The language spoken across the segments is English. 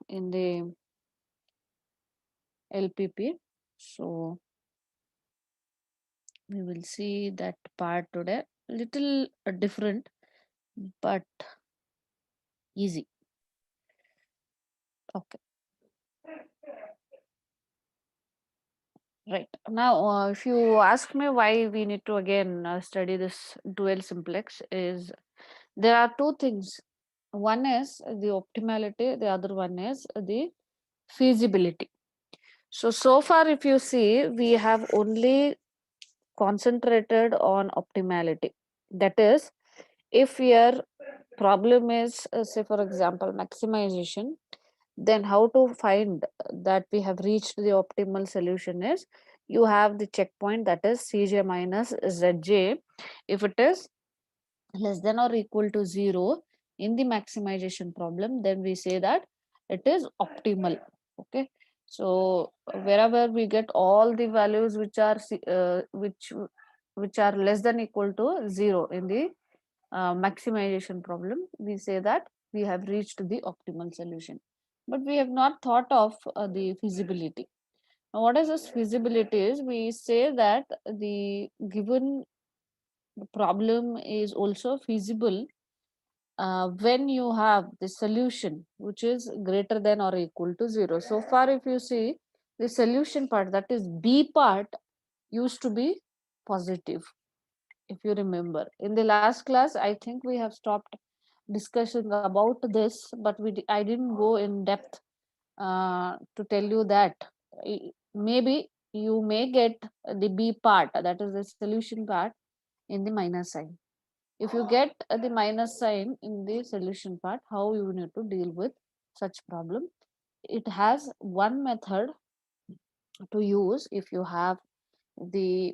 in the LPP. So we will see that part today. Little different, but easy. Okay. Right. Now, if you ask me why we need to again study this dual simplex, is there are two things. One is the optimality, the other one is the feasibility. So far, if you see, we have only concentrated on optimality. That is, if your problem is, say, for example, maximization, then how to find that we have reached the optimal solution is you have the checkpoint, that is Cj minus Zj. If it is less than or equal to 0 in the maximization problem, then we say that it is optimal. Okay, so wherever we get all the values which are which are less than equal to 0 in the maximization problem, we say that we have reached the optimal solution. But we have not thought of the feasibility. Now, what is this feasibility? Is we say that the given problem is also feasible when you have the solution which is greater than or equal to 0. So far, if you see, the solution part, that is B part, used to be positive. If you remember, in the last class, I think we have stopped discussion about this, but I didn't go in depth to tell you that maybe you may get the B part, that is the solution part, in the minus sign. If you get the minus sign in the solution part, how you need to deal with such problem? It has one method to use if you have the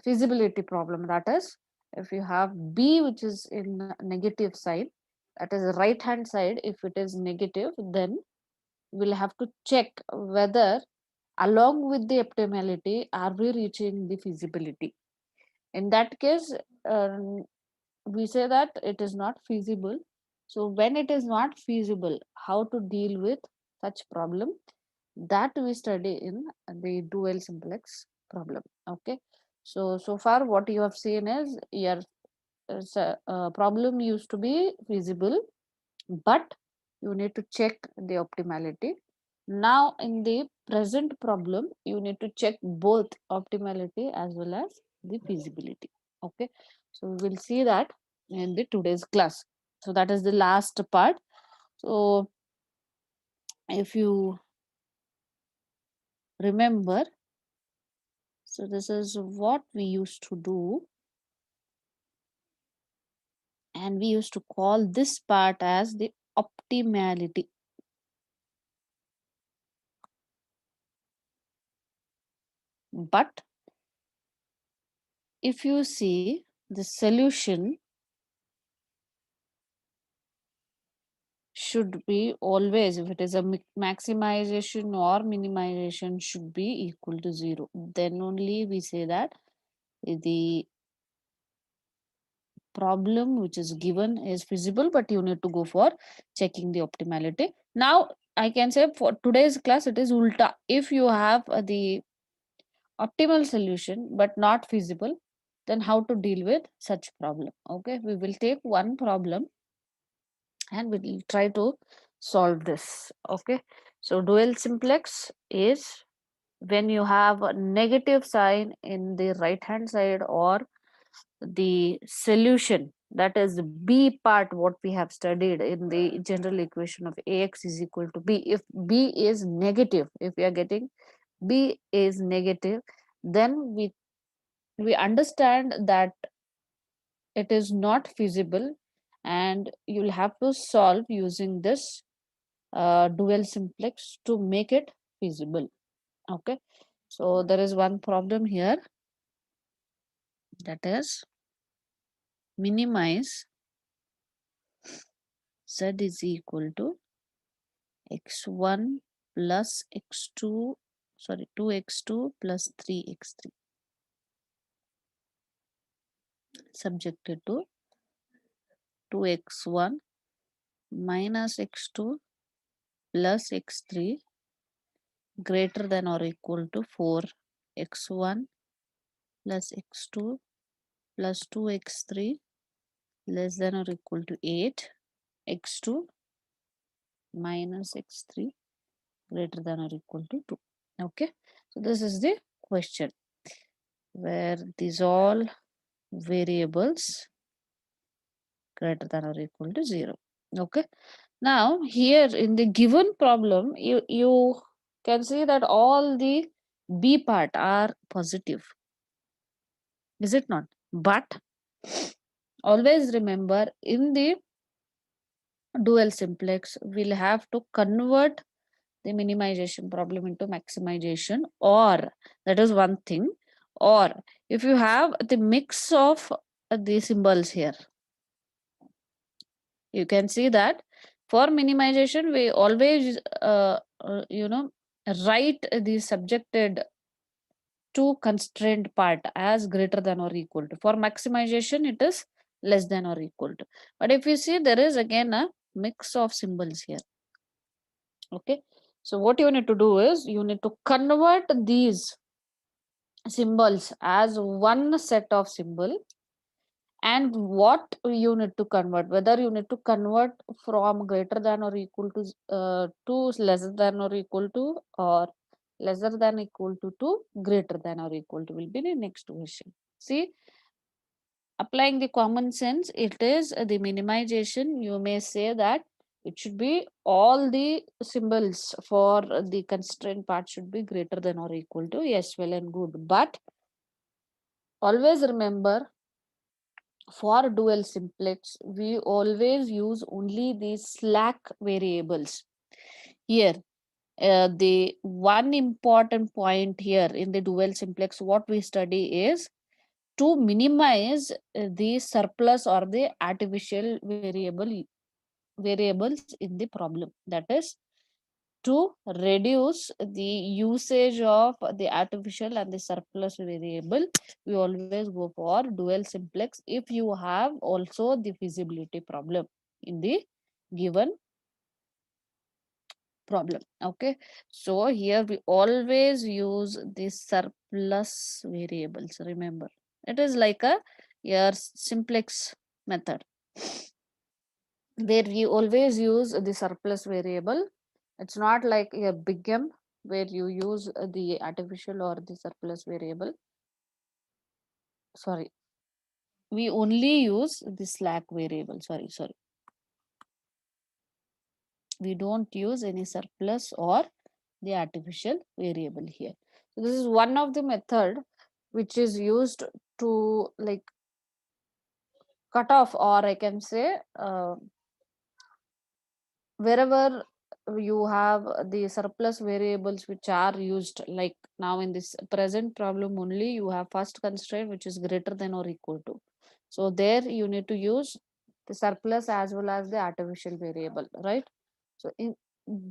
feasibility problem, that is, if you have B which is in negative side, that is the right hand side, if it is negative, then we'll have to check whether along with the optimality are we reaching the feasibility. In that case, we say that it is not feasible. So when it is not feasible, how to deal with such problem, that we study in the dual simplex problem. Okay, so far what you have seen is your problem used to be feasible, but you need to check the optimality. Now in the present problem, you need to check both optimality as well as the feasibility. Okay, so we will see that in the today's class. So that is the last part. So if you remember, so this is what we used to do, and we used to call this part as the optimality. But if you see, the solution should be always, if it is a maximization or minimization, should be equal to 0. Then only we say that the problem which is given is feasible, but you need to go for checking the optimality. Now I can say for today's class it is ulta. If you have the optimal solution but not feasible, then how to deal with such problem? Okay, we will take one problem and we'll try to solve this. Okay, so dual simplex is when you have a negative sign in the right hand side, or the solution, that is B part, what we have studied in the general equation of Ax is equal to B. If B is negative, if we are getting B is negative, then we understand that it is not feasible, and you'll have to solve using this dual simplex to make it feasible. Okay, so there is one problem here, that is minimize z is equal to x1 plus x2, sorry, 2x2 plus 3x3, subjected to 2x1 minus x2 plus x3 greater than or equal to 4x1 plus x2 plus 2x3 less than or equal to 8x2 minus x3 greater than or equal to 2. Okay, so this is the question where these all variables greater than or equal to 0. Okay, now here in the given problem you can see that all the b part are positive, is it not? But always remember, in the dual simplex we'll have to convert the minimization problem into maximization, or that is one thing, or if you have the mix of the symbols here, you can see that for minimization we always write the subjected to constrained part as greater than or equal to. For maximization it is less than or equal to. But if you see, there is again a mix of symbols here. Okay, so what you need to do is you need to convert these symbols as one set of symbol, and what you need to convert, whether you need to convert from greater than or equal to lesser than or equal to, or lesser than equal to greater than or equal to, will be the next question. See, applying the common sense, it is the minimization. You may say that it should be all the symbols for the constraint part should be greater than or equal to. Yes, well and good. But always remember, for dual simplex, we always use only the slack variables. Here, the one important point here in the dual simplex, what we study is to minimize the surplus or the artificial variables in the problem. That is, to reduce the usage of the artificial and the surplus variable, we always go for dual simplex if you have also the feasibility problem in the given problem. Okay, so here we always use the surplus variables. Remember, it is like a your simplex method where we always use the surplus variable. It's not like a big M where you use the artificial or the surplus variable. Sorry, we only use the slack variable. Sorry. We don't use any surplus or the artificial variable here. So this is one of the method which is used to like cut off, or I can say wherever you have the surplus variables which are used, like now in this present problem only you have first constraint which is greater than or equal to, so there you need to use the surplus as well as the artificial variable, right? So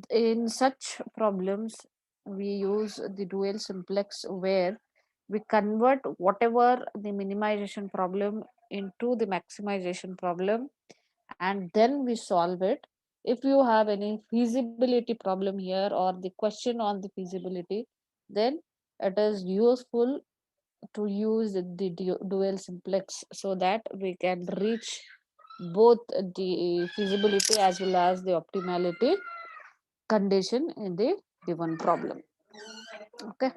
in such problems we use the dual simplex where we convert whatever the minimization problem into the maximization problem, and then we solve it. If you have any feasibility problem here or the question on the feasibility, then it is useful to use the dual simplex so that we can reach both the feasibility as well as the optimality condition in the given problem. Okay.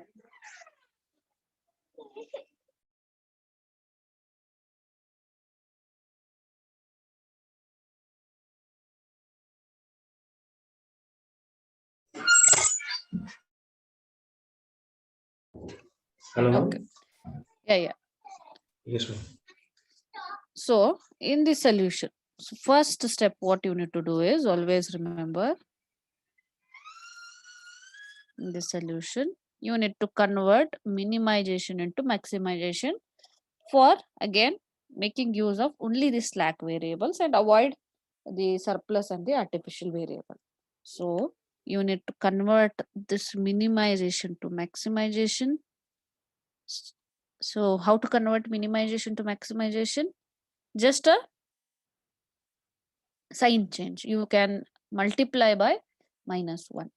Hello, Okay. ma'am. Yeah. Yes, ma'am. So in the solution, so first step what you need to do is always remember, in the solution you need to convert minimization into maximization for again making use of only the slack variables and avoid the surplus and the artificial variable. So you need to convert this minimization to maximization. So how to convert minimization to maximization? Just a sign change. You can multiply by minus 1.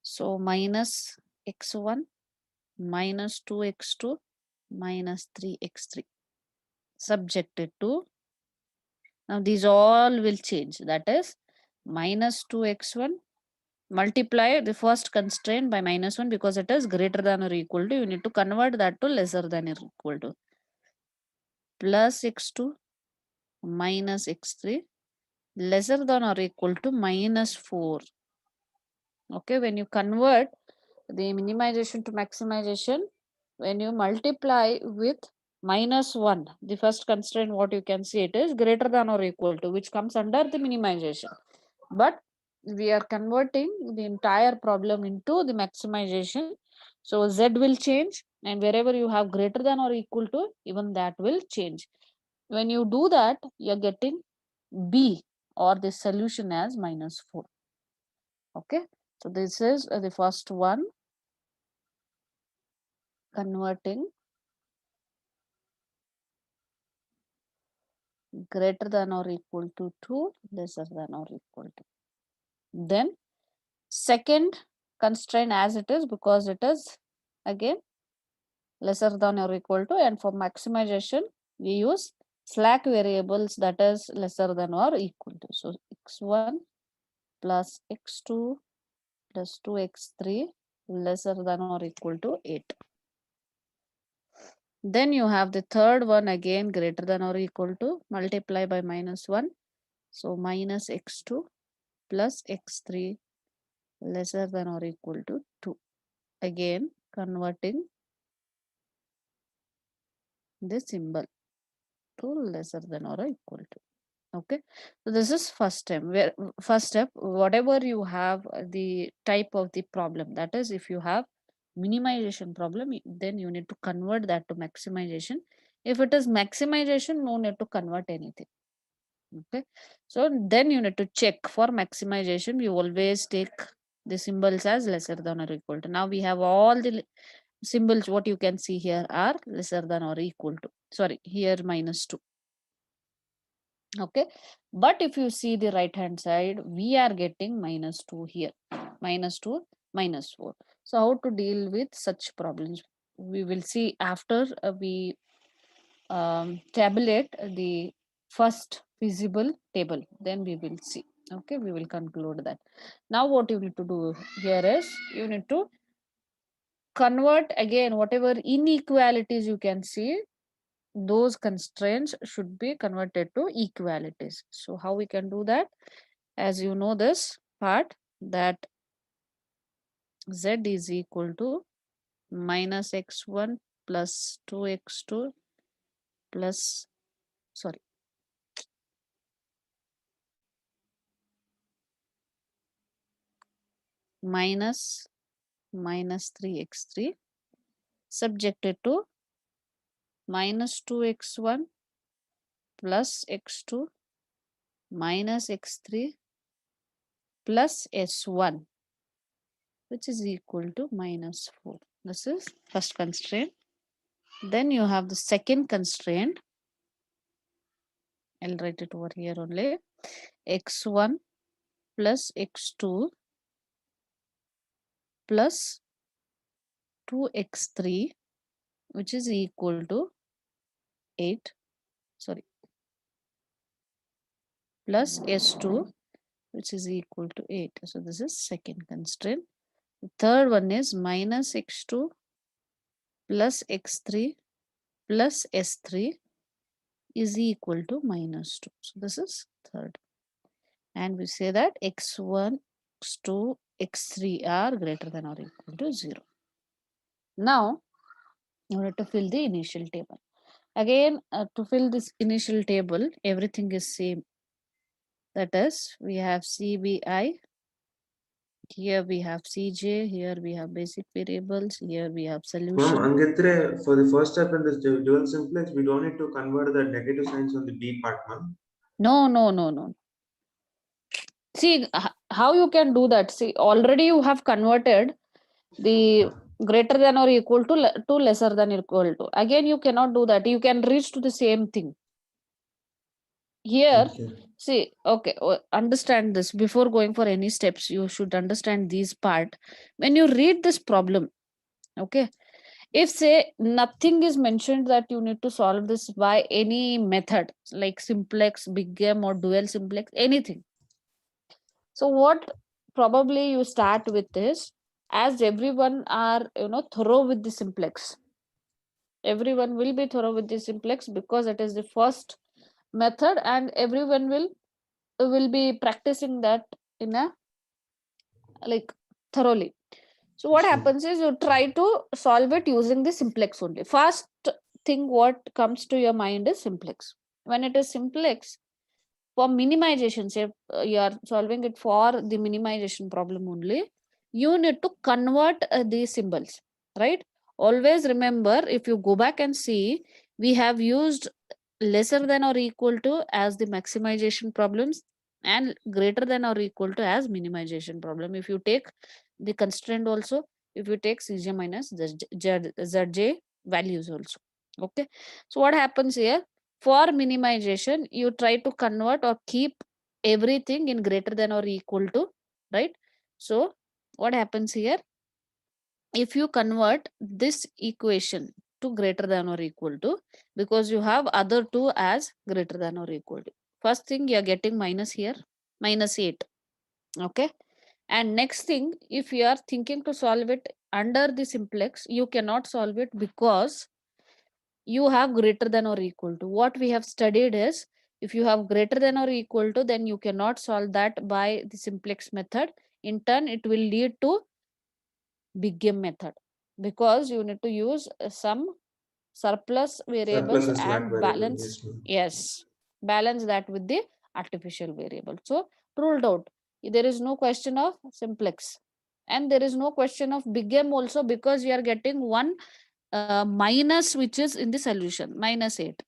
So minus x1 minus 2x2 minus 3x3 subjected to, now these all will change, that is minus 2x1 multiply the first constraint by minus 1 because it is greater than or equal to, you need to convert that to lesser than or equal to, plus x2 minus x3 lesser than or equal to minus 4. Okay, when you convert the minimization to maximization, when you multiply with minus 1, the first constraint, what you can see, it is greater than or equal to, which comes under the minimization. But we are converting the entire problem into the maximization. So z will change, and wherever you have greater than or equal to, even that will change. When you do that, you're getting B, or the solution as minus 4. Okay, so this is the first one, converting greater than or equal to 2, lesser than or equal to. Then second constraint as it is, because it is again lesser than or equal to, and for maximization we use slack variables, that is lesser than or equal to. So x1 plus x2 plus 2x3 lesser than or equal to 8. Then you have the third one, again greater than or equal to, multiply by minus 1. So minus x2 plus x3 lesser than or equal to 2. Again converting this symbol to lesser than or equal to. Okay, so this is first step. Where first step, whatever you have the type of the problem, that is if you have minimization problem, then you need to convert that to maximization. If it is maximization, no need to convert anything. Okay, so then you need to check for maximization, you always take the symbols as lesser than or equal to. Now we have all the symbols, what you can see here are lesser than or equal to, sorry, here minus 2. Okay, but if you see the right hand side, we are getting minus 2 here, minus 2 minus 4. So how to deal with such problems, we will see after we tabulate the first feasible table, then we will see. Okay, we will conclude that. Now what you need to do here is, you need to convert again whatever inequalities you can see, those constraints should be converted to equalities. So how we can do that? As you know this part, that z is equal to minus x1 plus 2x2 plus, sorry, minus 3x3 subjected to minus 2x1 plus x2 minus x3 plus s1, which is equal to minus 4. This is first constraint. Then you have the second constraint. I'll write it over here only. x1 plus x2 plus 2x3, which is equal to 8. Sorry, plus s2, which is equal to 8. So this is second constraint. The third one is minus x2 plus x3 plus s3 is equal to minus 2. So this is third. And we say that x1, x2, x3 are greater than or equal to 0. Now, you need to fill the initial table. Again, to fill this initial table, everything is same. That is, we have CBI, here we have CJ, here we have basic variables, here we have Ma'am, solution. Angitre, for the first step in this dual simplex, we don't need to convert the negative signs on the B part, ma'am. No. See, how you can do that? See, already you have converted the greater than or equal to lesser than equal to. Again, you cannot do that. You can reach to the same thing. Here, Okay. see, okay, understand this. Before going for any steps, you should understand this part. When you read this problem, okay, if say nothing is mentioned that you need to solve this by any method like simplex, big game, or dual simplex, anything. So what probably you start with is, as everyone are thorough with the simplex, everyone will be thorough with the simplex because it is the first method, and everyone will be practicing that in a like thoroughly. So what Yes, ma'am. happens is you try to solve it using the simplex only. First thing what comes to your mind is simplex. When it is simplex, for minimization, say you are solving it for the minimization problem only, you need to convert these symbols, right? Always remember, if you go back and see, we have used lesser than or equal to as the maximization problems, and greater than or equal to as minimization problem. If you take the constraint also, if you take cj minus zj values also, okay. So what happens here, for minimization you try to convert or keep everything in greater than or equal to, right? So what happens here, if you convert this equation to greater than or equal to, because you have other two as greater than or equal to, first thing you are getting minus here, minus 8, okay. And next thing, if you are thinking to solve it under the simplex, you cannot solve it because you have greater than or equal to. What we have studied is, if you have greater than or equal to, then you cannot solve that by the simplex method. In turn, it will lead to big game method, because you need to use some surplus Surplus variables and slack and variable. balance, Yes, ma'am. yes, balance that with the artificial variable. So ruled out, there is no question of simplex, and there is no question of big game also, because you are getting one minus which is in the solution, minus 8.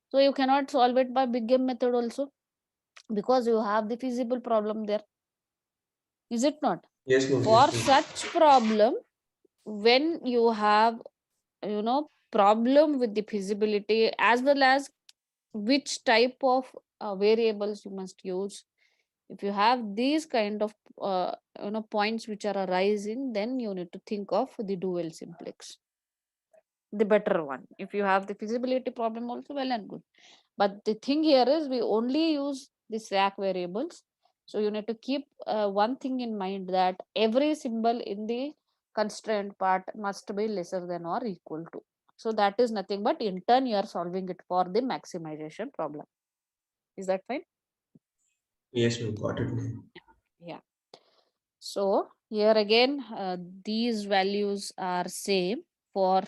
So you cannot solve it by big game method also, because you have the feasible problem there, is it not? Yes, ma'am. For Yes, ma'am. such problem, when you have problem with the feasibility, as well as which type of variables you must use, if you have these kind of points which are arising, then you need to think of the dual simplex, the better one. If you have the feasibility problem also, well and good. But the thing here is, we only use the stack variables. So you need to keep one thing in mind, that every symbol in the constraint part must be lesser than or equal to. So that is nothing but, in turn you are solving it for the maximization problem. Is that fine? Yes, ma'am. Got it, ma'am. Yeah. So here again, these values are same for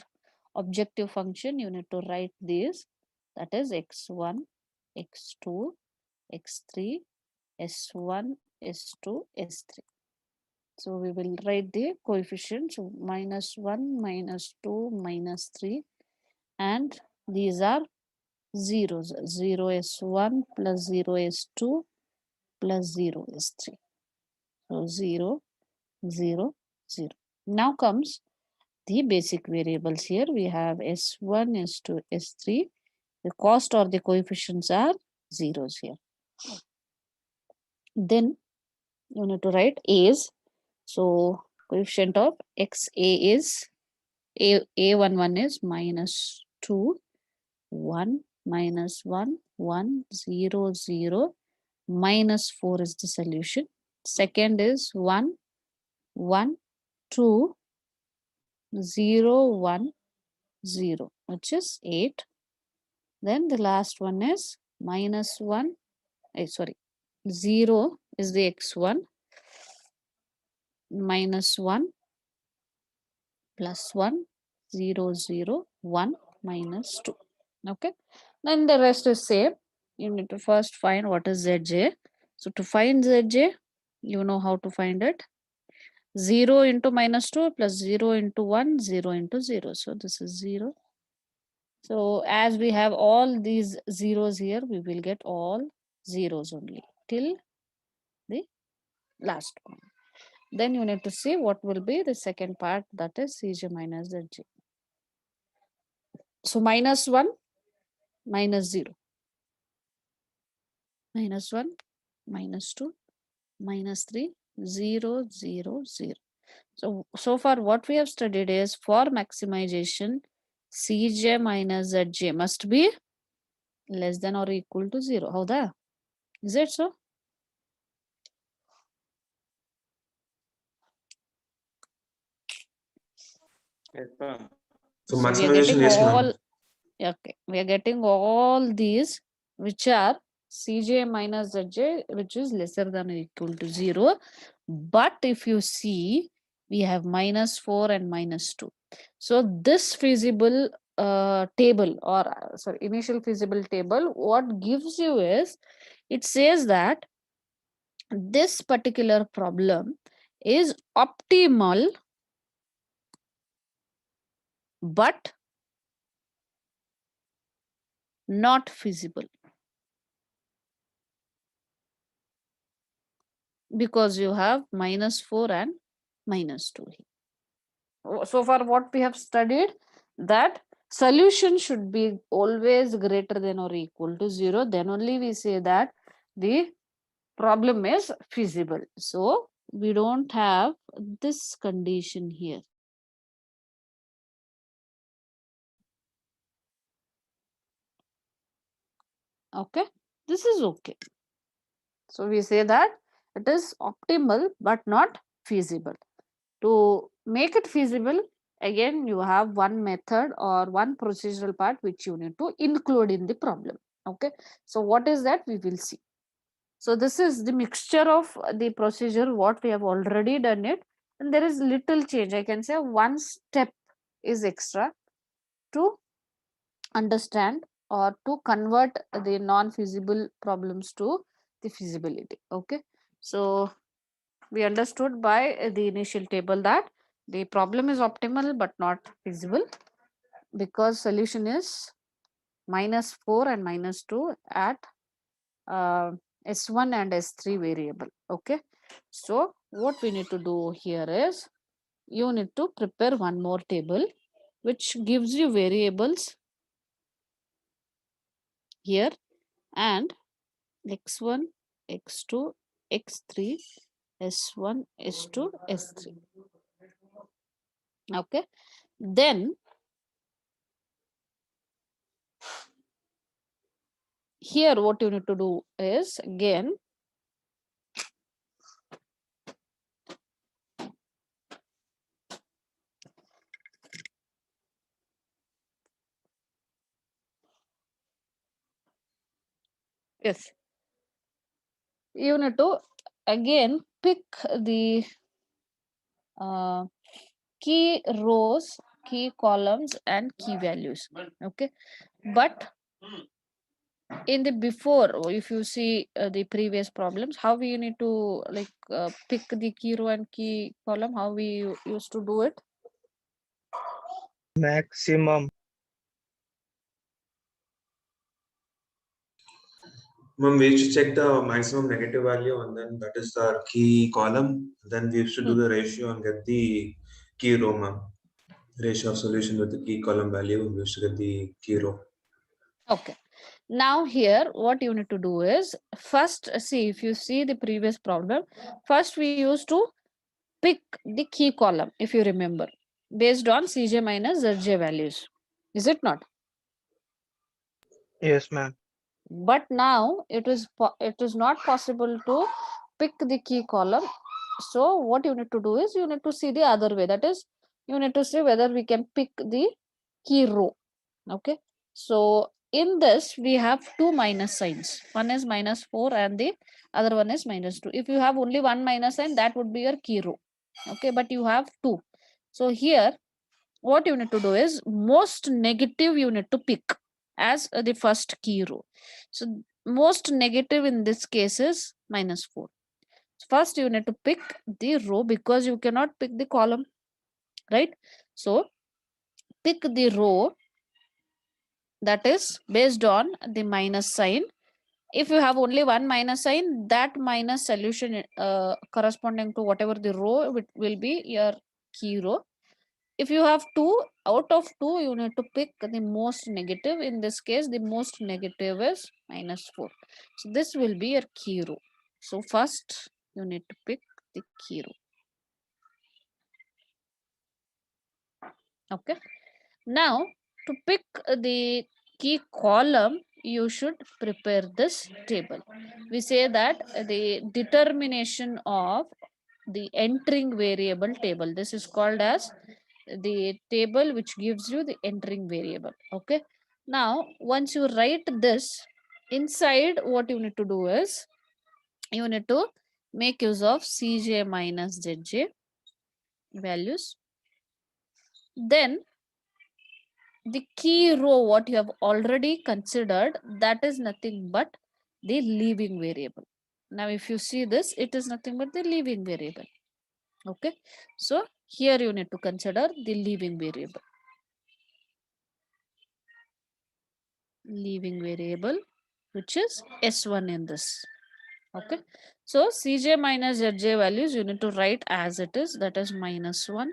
objective function. You need to write this, that is x1, x2, x3, s1, s2, s3. So we will write the coefficients, minus 1, minus 2, minus 3, and these are zeros, 0 s1 plus 0 s2 plus 0 s3. So 0, 0, 0. Now comes the basic variables. Here we have s1, s2, s3. The cost or the coefficients are zeros here. Then you need to write a's. So coefficient of xa is a11 is minus 2, 1, minus 1, 1, 0, 0, minus 4 is the solution. Second is 1, 1, 2, 0, 1, 0, which is 8. Then the last one is minus 1, sorry, 0 is the x1, minus 1, plus 1, 0, 0, 1, minus 2. Okay. Then the rest is same. You need to first find what is zj. So to find zj, you know how to find it. 0 into minus 2 plus 0 into 1, 0 into 0. So this is 0. So as we have all these zeros here, we will get all zeros only till the last one. Then you need to see what will be the second part, that is cj minus zj. So minus 1, minus 0. -1, -2, -3, 0, 0, 0. So far what we have studied is for maximization, Cj minus Zj must be less than or equal to 0. Howda? Is it so? Yes, ma'am. So So we are maximization, getting yes, ma'am. all, okay, we are getting all these which are Cj minus Zj, which is lesser than or equal to 0. But if you see, we have -4 and -2. So this feasible table, or sorry, initial feasible table, what gives you is, it says that this particular problem is optimal but not feasible, because you have -4 and -2 here. So far what we have studied, that solution should be always greater than or equal to 0, then only we say that the problem is feasible. So we don't have this condition here. Okay, this is okay. So we say that it is optimal but not feasible. To make it feasible, again you have one method or one procedural part which you need to include in the problem. Okay, so what is that, we will see. So this is the mixture of the procedure what we have already done it, and there is little change. I can say one step is extra to understand or to convert the non-feasible problems to the feasibility. Okay, so we understood by the initial table that the problem is optimal but not feasible, because solution is -4 and -2 at S1 and S3 variable. Okay, so what we need to do here is, you need to prepare one more table which gives you variables here, and x1, x2, x3, s1, s2, s3. Okay, then here what you need to do is, again, yes, you need to again pick the uh, key rows, key columns and key values. Okay, but in the before, if you see the previous problems, how we need to like pick the key row and key column, how we used to do it. Maximum. Ma'am, we used to check the maximum negative value, and then that is our key column. Then we used to do the ratio and get the key row, ma'am. Ratio of solution with the key column value, we used to get the key row. Okay, now here what you need to do is, first see, if you see the previous problem, first we used to pick the key column, if you remember, based on Cj minus Zj values, is it not? Yes, ma'am. But now it is not possible to pick the key column. So what you need to do is, you need to see the other way, that is, you need to see whether we can pick the key row. Okay, so in this we have two minus signs, one is -4 and the other one is -2. If you have only one minus sign, that would be your key row. Okay, but you have two. So here what you need to do is, most negative you need to pick as the first key row. So most negative in this case is -4. First you need to pick the row, because you cannot pick the column, right? So pick the row that is based on the minus sign. If you have only one minus sign, that minus solution corresponding to whatever the row will be your key row. If you have 2, out of 2, you need to pick the most negative. In this case, the most negative is -4. So this will be your key row. So first, you need to pick the key row. Okay. Now, to pick the key column, you should prepare this table. We say that the determination of the entering variable table. This is called as the table which gives you the entering variable. Okay. Now, once you write this, inside what you need to do is, you need to make use of Cj minus Zj values. Then the key row what you have already considered, that is nothing but the leaving variable. Now if you see this, it is nothing but the leaving variable. Okay, so here you need to consider the leaving variable. Leaving variable, which is S1 in this. Okay, so Cj minus Zj values you need to write as it is, that is -1,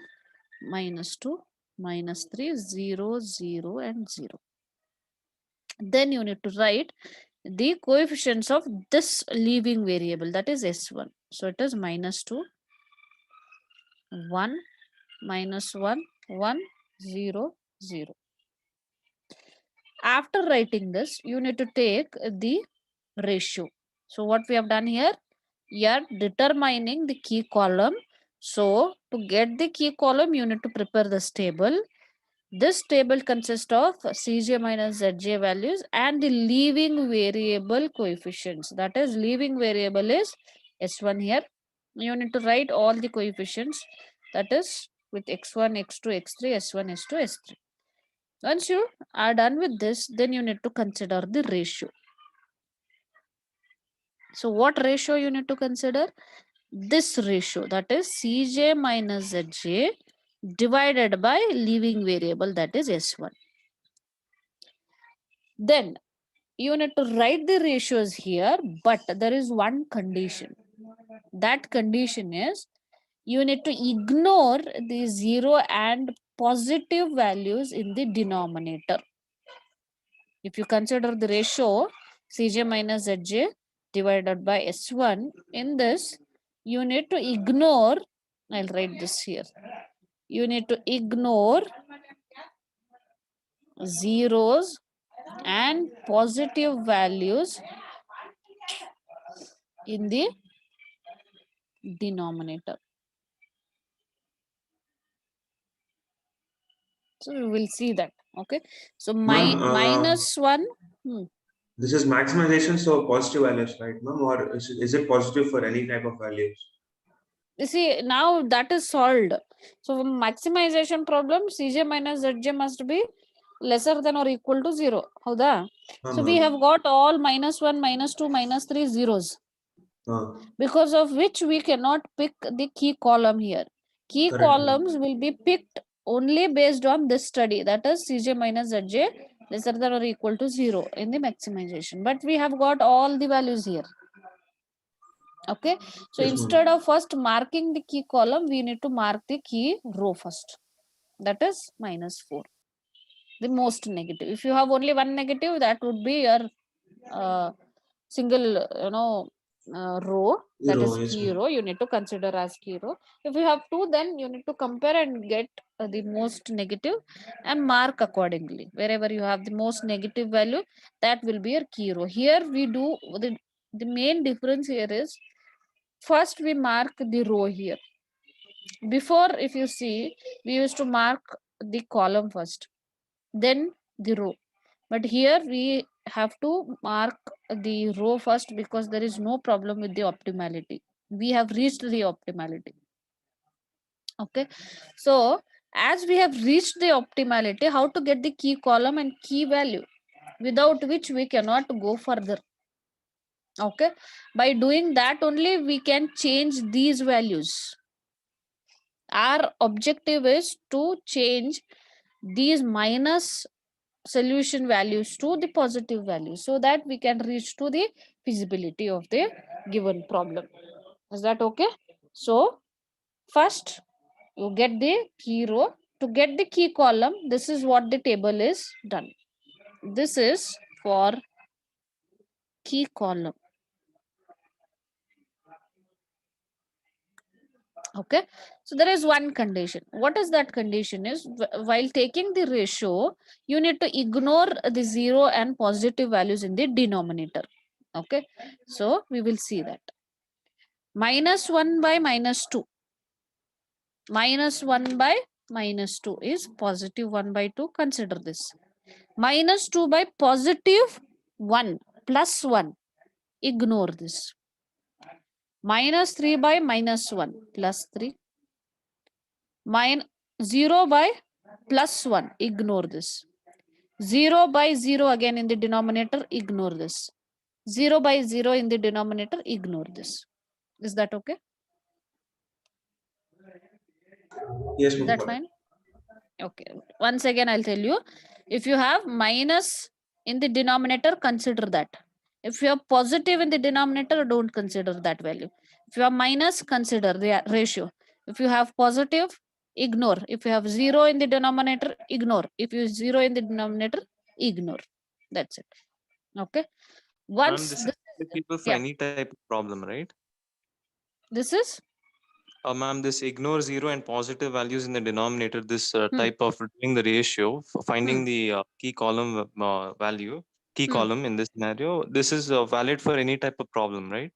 -2, -3, 0, 0 and 0. Then you need to write the coefficients of this leaving variable, that is S1. So it is -2, 1, -1, 1, 0, 0. After writing this, you need to take the ratio. So what we have done here, you are determining the key column. So to get the key column, you need to prepare this table. This table consists of Cj minus Zj values and the leaving variable coefficients. That is, leaving variable is S1 here. You need to write all the coefficients, that is with x1, x2, x3, s1, s2, s3. Once you are done with this, then you need to consider the ratio. So what ratio you need to consider? This ratio, that is Cj minus Zj divided by leaving variable, that is S1. Then you need to write the ratios here, but there is one condition. That condition is, you need to ignore the 0 and positive values in the denominator. If you consider the ratio Cj minus Zj divided by S1, in this you need to ignore, I'll write this here, you need to ignore zeros and positive values in the denominator. So we will see that. Okay, so Ma'am, -1. this is maximization, so positive values, right, ma'am? Or is it positive for any type of values? You see, now that is solved. So maximization problem, Cj minus Zj must be lesser than or equal to 0. Howda? So we have got all -1, -2, -3 zeros. Because of which we cannot pick the key column here. Key Correct. columns will be picked only based on this study, that is Cj minus Zj lesser than or equal to 0 in the maximization. But we have got all the values here. Okay, so Yes, instead of first marking the key column, we need to mark the key row first, that is -4, the most negative. If you have only one negative, that would be your single row, that Zero, is yes, key ma'am. row, you need to consider as key row. If you have two, then you need to compare and get the most negative and mark accordingly. Wherever you have the most negative value, that will be your key row. Here we do the main difference here is, first we mark the row here. Before, if you see, we used to mark the column first, then the row. But here we have to mark the row first, because there is no problem with the optimality. We have reached the optimality. Okay, so as we have reached the optimality, how to get the key column and key value, without which we cannot go further. Okay, by doing that only we can change these values. Our objective is to change these minus solution values to the positive values, so that we can reach to the feasibility of the given problem. Is that okay? So first you get the key row to get the key column, this is what the table is done. This is for key column. Okay, so there is one condition. What is that condition? Is while taking the ratio, you need to ignore the 0 and positive values in the denominator. Okay, so we will see that. Minus 1 by minus 2. Minus 1 by minus 2 is positive 1 by 2. Consider this. Minus 2 by positive 1 plus 1. Ignore this. Minus 3 by minus 1 plus 3. 0 by plus 1. Ignore this. 0 by 0 again in the denominator. Ignore this. 0 by 0 in the denominator. Ignore this. Is that okay? Yes, Is ma'am. that fine? Okay. Once again, I'll tell you. If you have minus in the denominator, consider that. If you have positive in the denominator, don't consider that value. If you have minus, consider the ratio. If you have positive, ignore. If you have 0 in the denominator, ignore. If you 0 in the denominator, ignore. That's it. Okay. Ma'am, Once this this is applicable for yeah, any type of problem, right? this is Ma'am, this ignore zero and positive values in the denominator, this hmm, type of doing the ratio, for hmm, finding the key column value, key hmm. column in this scenario, this is valid for any type of problem, right?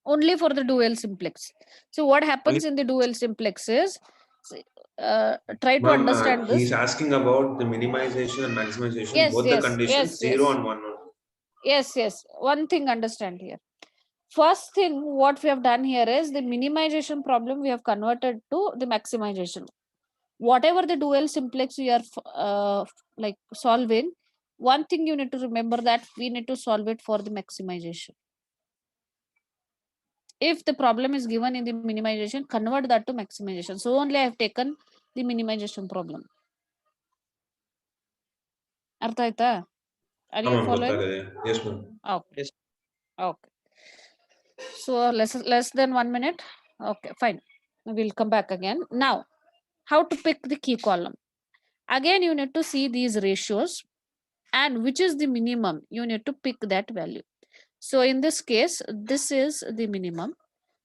Only for the dual simplex. So what Only happens in the dual simplex is try to Ma'am, understand he's this. asking about the minimization and maximization, Yes, both the yes, conditions, yes, 0 yes, and 1 only. yes. One thing understand here. First thing what we have done here is the minimization problem we have converted to the maximization. Whatever the dual simplex we are like solving, one thing you need to remember that we need to solve it for the maximization. If the problem is given in the minimization, convert that to maximization. So only I have taken the minimization problem. Artha aita? Are you Ma'am, following? ಗೊತ್ತಾಗಿದೆ. Yes, ma'am. Okay. yes. Okay. So less than 1 minute. Okay, fine. We'll come back again. Now, how to pick the key column? Again, you need to see these ratios and which is the minimum. You need to pick that value. So in this case, this is the minimum.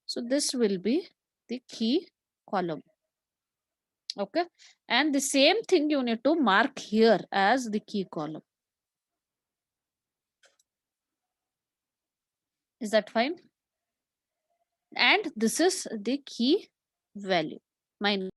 So this will be the key column. Okay, and the same thing you need to mark here as the key column. Is that fine? And this is the key value minus